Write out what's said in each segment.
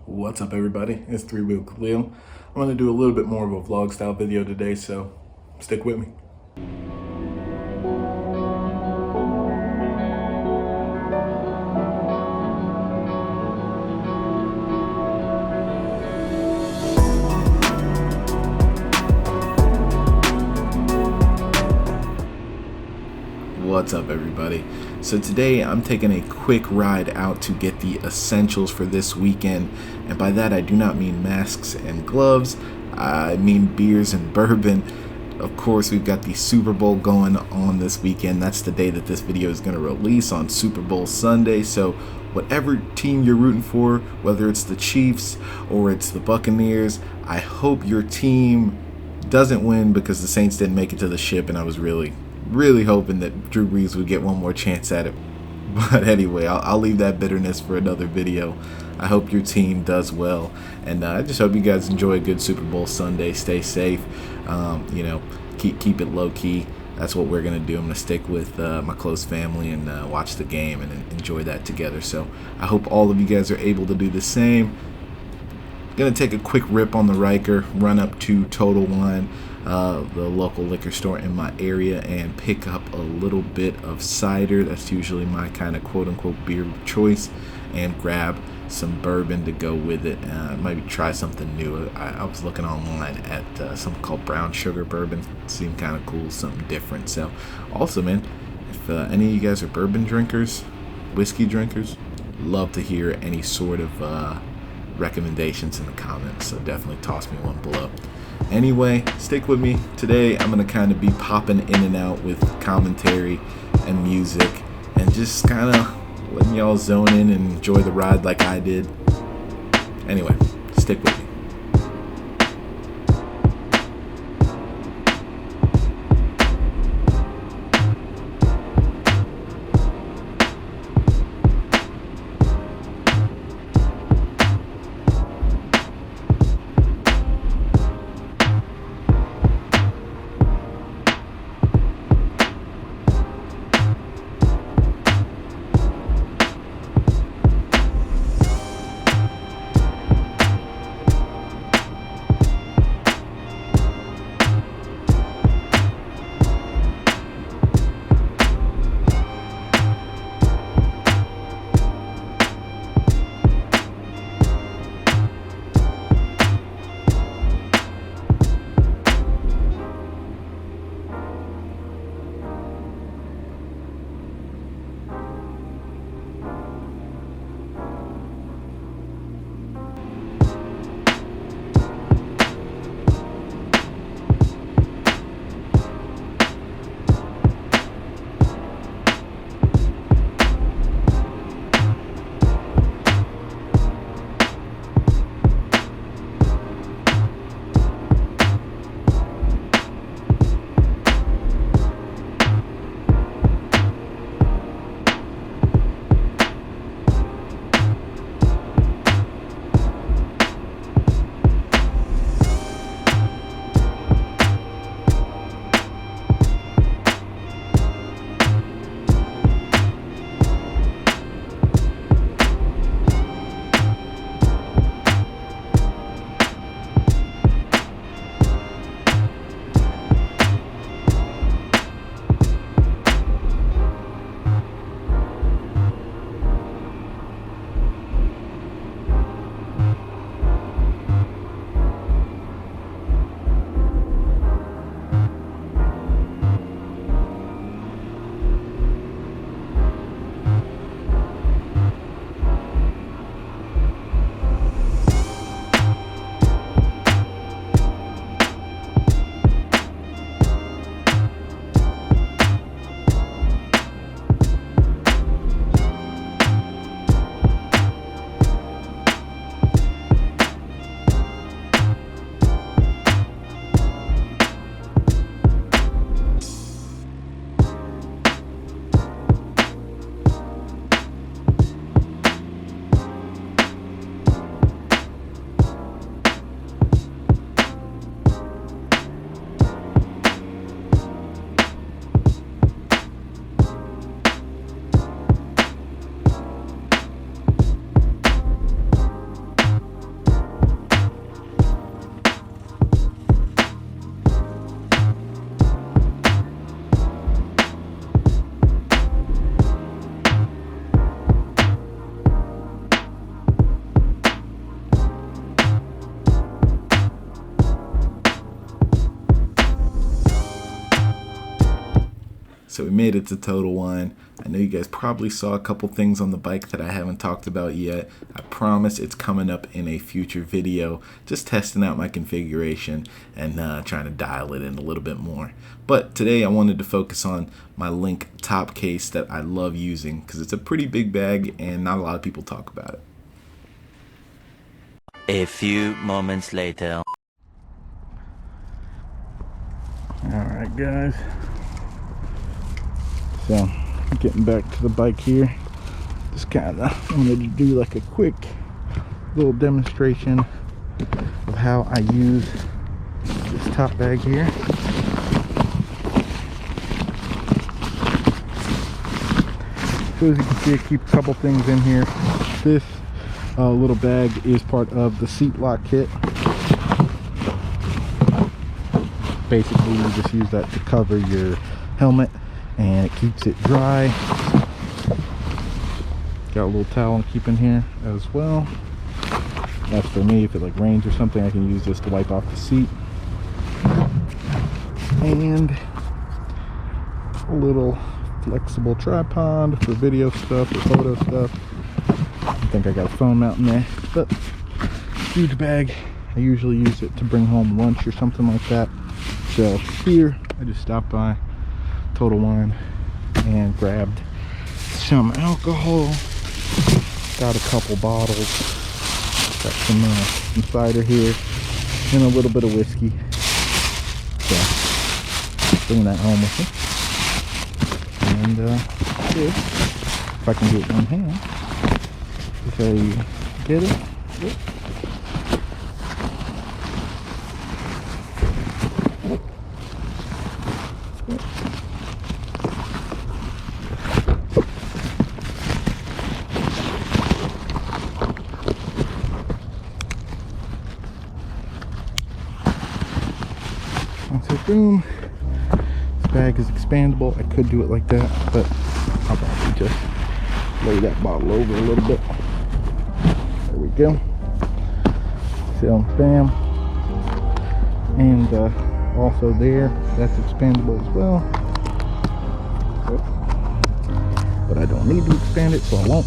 What's up everybody, it's Three Wheel Khalil. I'm going to do a little bit more of a vlog style video today, so stick with me. What's up everybody? So today I'm taking a quick ride out to get the essentials for this weekend, and by that I do not mean masks and gloves, I mean beers and bourbon. Of course, we've got the Super Bowl going on this weekend. That's the day that this video is going to release, on Super Bowl Sunday. So whatever team you're rooting for, whether it's the Chiefs or it's the Buccaneers, I hope your team doesn't win, because the Saints didn't make it to the ship and I was really hoping that Drew Brees would get one more chance at it. But anyway, I'll leave that bitterness for another video. I hope your team does well, and I just hope you guys enjoy a good Super Bowl Sunday. Stay safe, keep it low key. That's what we're gonna do. I'm gonna stick with my close family and watch the game and enjoy that together. So I hope all of you guys are able to do the same. Gonna take a quick rip on the Ryker, run up to Total Wine, the local liquor store in my area, and pick up a little bit of cider. That's usually my kind of quote-unquote beer of choice, and grab some bourbon to go with it. Maybe try something new. I was looking online at something called brown sugar bourbon. It seemed kind of cool, something different. So also, man, if any of you guys are bourbon drinkers, whiskey drinkers, love to hear any sort of recommendations in the comments, so definitely toss me one below. Anyway, stick with me. Today I'm going to kind of be popping in and out with commentary and music, and just kind of letting y'all zone in and enjoy the ride like I did. Anyway, stick with me. So we made it to Total Wine. I know you guys probably saw a couple things on the bike that I haven't talked about yet. I promise it's coming up in a future video, just testing out my configuration and trying to dial it in a little bit more. But today I wanted to focus on my LinQ top case that I love using because it's a pretty big bag and not a lot of people talk about it. A few moments later. Alright guys, so getting back to the bike here, just kind of wanted to do like a quick little demonstration of how I use this top bag here. So as you can see, I keep a couple things in here. This little bag is part of the seat lock kit. Basically you just use that to cover your helmet and it keeps it dry. Got a little towel to keep in here as well. That's for me, if it like rains or something, I can use this to wipe off the seat. And a little flexible tripod for video stuff or photo stuff. I think I got a phone mount in there, but huge bag. I usually use it to bring home lunch or something like that. So here I just stopped by Total Wine and grabbed some alcohol. Got a couple bottles. Got some cider here and a little bit of whiskey. So bring that home with me. And if I can do it in one hand, so you get it. Yep. So boom, this bag is expandable. I could do it like that, but I'll probably just lay that bottle over a little bit. There we go. So bam, and also there, that's expandable as well. But I don't need to expand it, so I won't.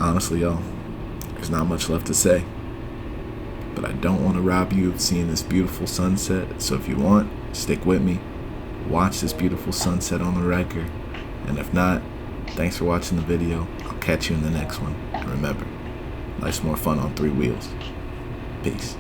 honestly, y'all, there's not much left to say. But I don't want to rob you of seeing this beautiful sunset, so if you want, stick with me. Watch this beautiful sunset on the Ryker. And if not, thanks for watching the video. I'll catch you in the next one. And remember, life's more fun on 3 wheels. Peace.